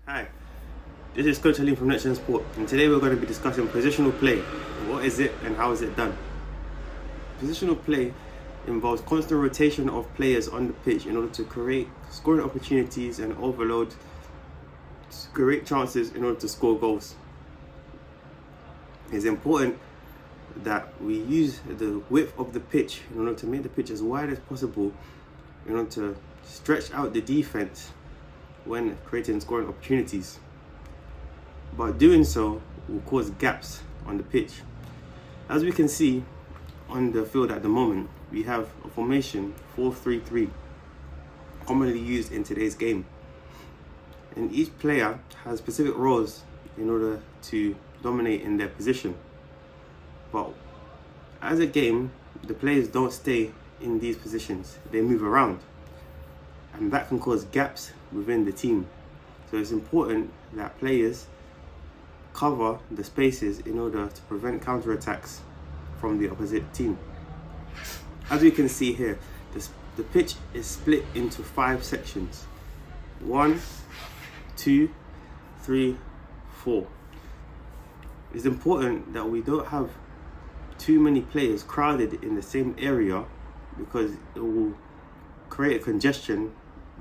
Hi, this is Coach Halim from Next Gen Sport, and today we're going to be discussing positional play. What is it and how is it done? Positional play involves constant rotation of players on the pitch in order to create scoring opportunities and overload great chances in order to score goals. It's important that we use the width of the pitch in order to make the pitch as wide as possible in order to stretch out the defense when creating scoring opportunities. But doing so will cause gaps on the pitch. As we can see on the field at the moment, we have a formation 4-3-3, commonly used in today's game. And each player has specific roles in order to dominate in their position. But as a game, the players don't stay in these positions, they move around. And that can cause gaps within the team. So it's important that players cover the spaces in order to prevent counterattacks from the opposite team. As you can see here, the pitch is split into 5 sections. 1, 2, 3, 4. It's important that we don't have too many players crowded in the same area, because it will create a congestion,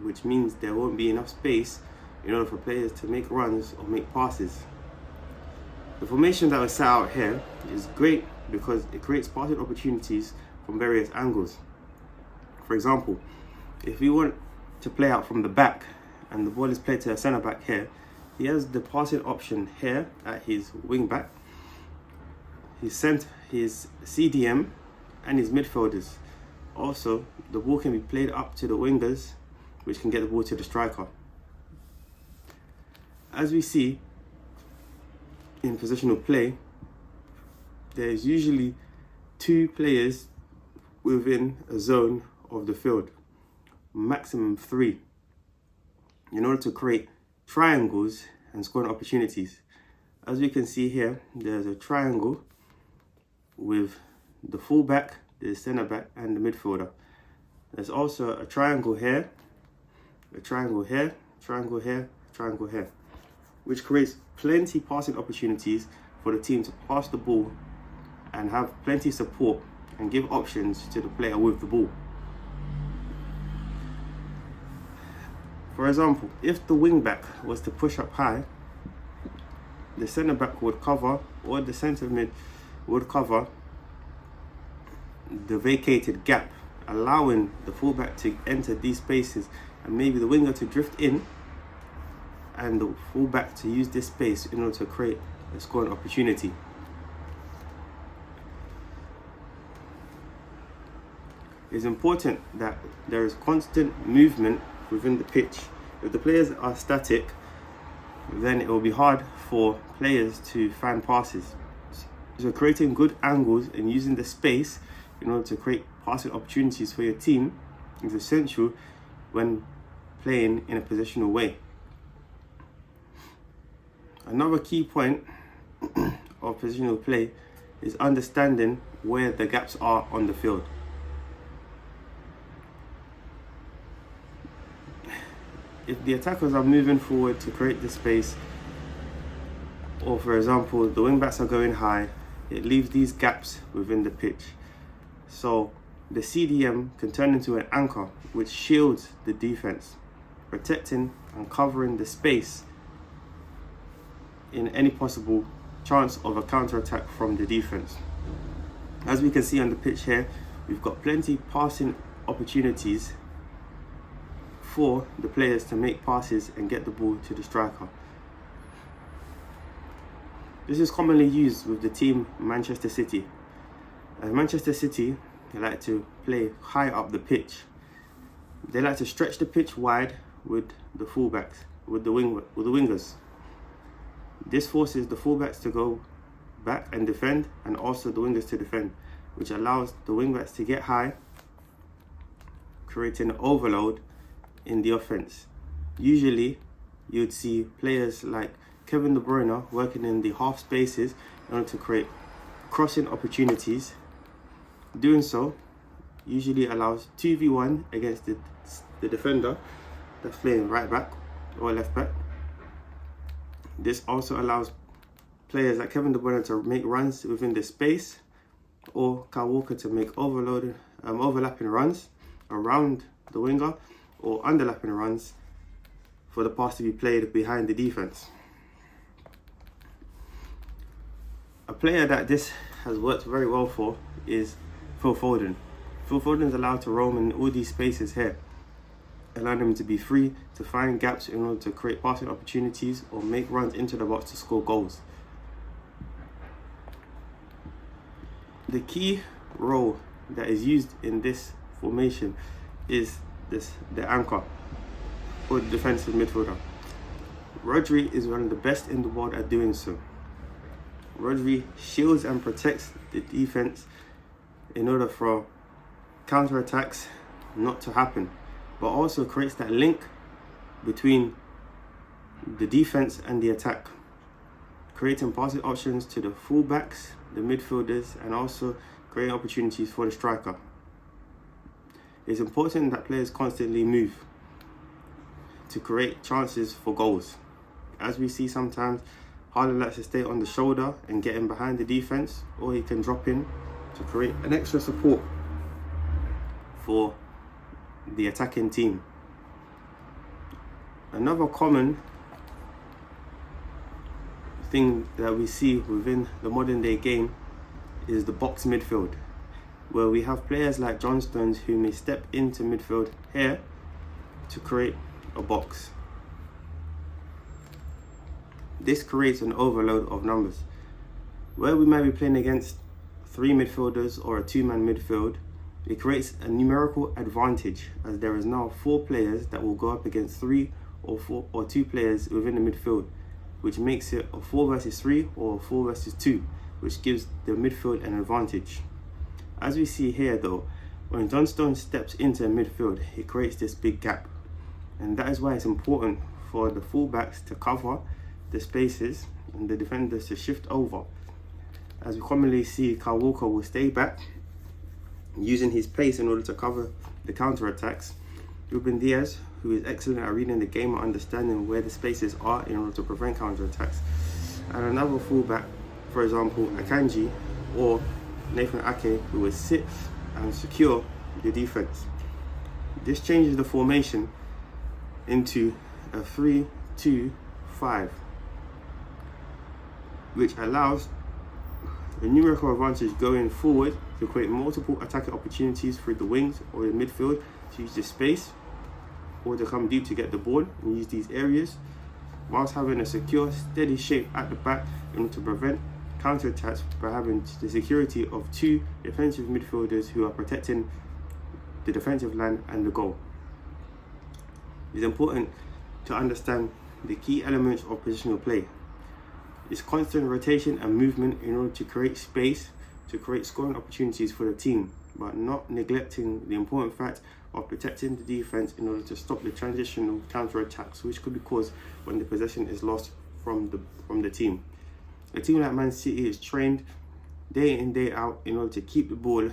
which means there won't be enough space in order for players to make runs or make passes. The formation that was set out here is great because it creates passing opportunities from various angles. For example, if we want to play out from the back and the ball is played to a centre back here, he has the passing option here at his wing back, his CDM and his midfielders. Also, the ball can be played up to the wingers, which can get the ball to the striker. As we see in positional play, there's usually 2 players within a zone of the field, maximum 3, in order to create triangles and scoring opportunities. As we can see here, there's a triangle with the fullback, the centre back and the midfielder. There's also a triangle here, a triangle here, triangle here, triangle here, which creates plenty passing opportunities for the team to pass the ball and have plenty support and give options to the player with the ball. For example, if the wing back was to push up high, the centre back would cover, or the centre mid would cover the vacated gap, allowing the fullback to enter these spaces and maybe the winger to drift in and the fullback to use this space in order to create a scoring opportunity. It's important that there is constant movement within the pitch. If the players are static, then it will be hard for players to find passes. So creating good angles and using the space in order to create passing opportunities for your team is essential when playing in a positional way. Another key point of positional play is understanding where the gaps are on the field. If the attackers are moving forward to create the space, or for example, the wing backs are going high, it leaves these gaps within the pitch. So the CDM can turn into an anchor which shields the defense, protecting and covering the space in any possible chance of a counter-attack from the defense. As we can see on the pitch here, we've got plenty passing opportunities for the players to make passes and get the ball to the striker. This is commonly used with the team Manchester City. Manchester City, they like to play high up the pitch. They like to stretch the pitch wide with the fullbacks, with the wingers. This forces the fullbacks to go back and defend, and also the wingers to defend, which allows the wingbacks to get high, creating an overload in the offense. Usually, you'd see players like Kevin De Bruyne working in the half spaces in order to create crossing opportunities. Doing so usually allows 2v1 against the defender that's playing right back or left back. This also allows players like Kevin De Bruyne to make runs within the space, or Kyle Walker to make overlapping runs around the winger, or underlapping runs for the pass to be played behind the defense. A player that this has worked very well for is Phil Foden. Phil Foden is allowed to roam in all these spaces here, allowing him to be free to find gaps in order to create passing opportunities or make runs into the box to score goals. The key role that is used in this formation is the anchor, or the defensive midfielder. Rodri is one of the best in the world at doing so. Rodri shields and protects the defense in order for counter-attacks not to happen, but also creates that link between the defense and the attack, creating passing options to the fullbacks, the midfielders, and also creating opportunities for the striker. It's important that players constantly move to create chances for goals. As we see sometimes, Haaland likes to stay on the shoulder and get in behind the defense, or he can drop in to create an extra support for the attacking team. Another common thing that we see within the modern day game is the box midfield, where we have players like John Stones who may step into midfield here to create a box. This creates an overload of numbers. Where we might be playing against 3 midfielders or a 2-man midfield, it creates a numerical advantage, as there is now 4 players that will go up against 3 or 2 players within the midfield, which makes it a 4 versus 3 or a 4 versus 2, which gives the midfield an advantage. As we see here though, when John Stones steps into midfield, he creates this big gap, and that is why it's important for the fullbacks to cover the spaces and the defenders to shift over. As we commonly see, Kyle Walker will stay back, using his pace in order to cover the counter-attacks. Ruben Diaz, who is excellent at reading the game and understanding where the spaces are in order to prevent counter-attacks. And another fullback, for example, Akanji or Nathan Ake, who will sit and secure the defense. This changes the formation into a 3-2-5, which allows a numerical advantage going forward to create multiple attacking opportunities through the wings or the midfield to use the space or to come deep to get the ball and use these areas, whilst having a secure, steady shape at the back in order to prevent counter-attacks by having the security of 2 defensive midfielders who are protecting the defensive line and the goal. It's important to understand the key elements of positional play. It's constant rotation and movement in order to create space, to create scoring opportunities for the team, but not neglecting the important fact of protecting the defense in order to stop the transitional counter-attacks which could be caused when the possession is lost from the team. A team like Man City is trained day in, day out in order to keep the ball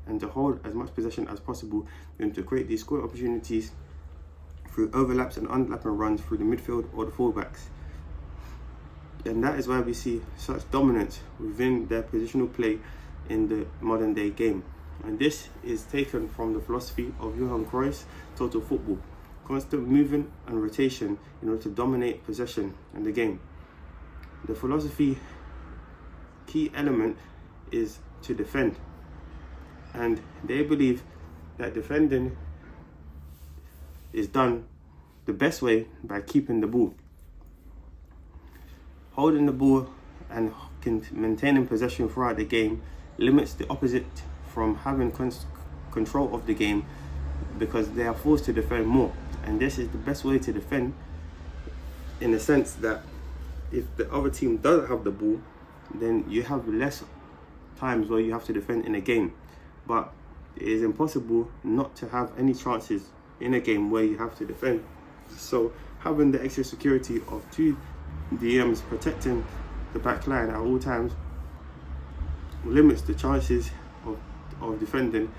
and to hold as much possession as possible and to create these scoring opportunities through overlaps and underlapping runs through the midfield or the fullbacks. And that is why we see such dominance within their positional play in the modern day game. And this is taken from the philosophy of Johan Cruyff's total football: constant movement and rotation in order to dominate possession in the game. The philosophy key element is to defend, and they believe that defending is done the best way by keeping the ball. Holding the ball and maintaining possession throughout the game limits the opposite from having control of the game, because they are forced to defend more. And this is the best way to defend, in the sense that if the other team doesn't have the ball, then you have less times where you have to defend in a game. But it is impossible not to have any chances in a game where you have to defend. So having the extra security of 2 DMs protecting the back line at all times limits the chances of defending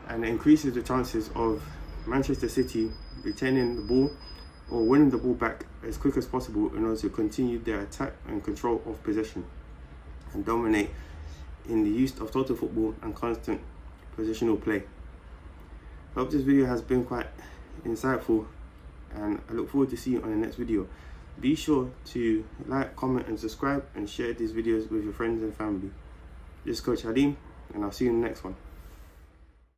and increases the chances of Manchester City retaining the ball or winning the ball back as quick as possible in order to continue their attack and control of possession and dominate in the use of total football and constant positional play. I hope this video has been quite insightful, and I look forward to seeing you on the next video. Be sure to like, comment and subscribe, and share these videos with your friends and family. This is Coach Halim, and I'll see you in the next one.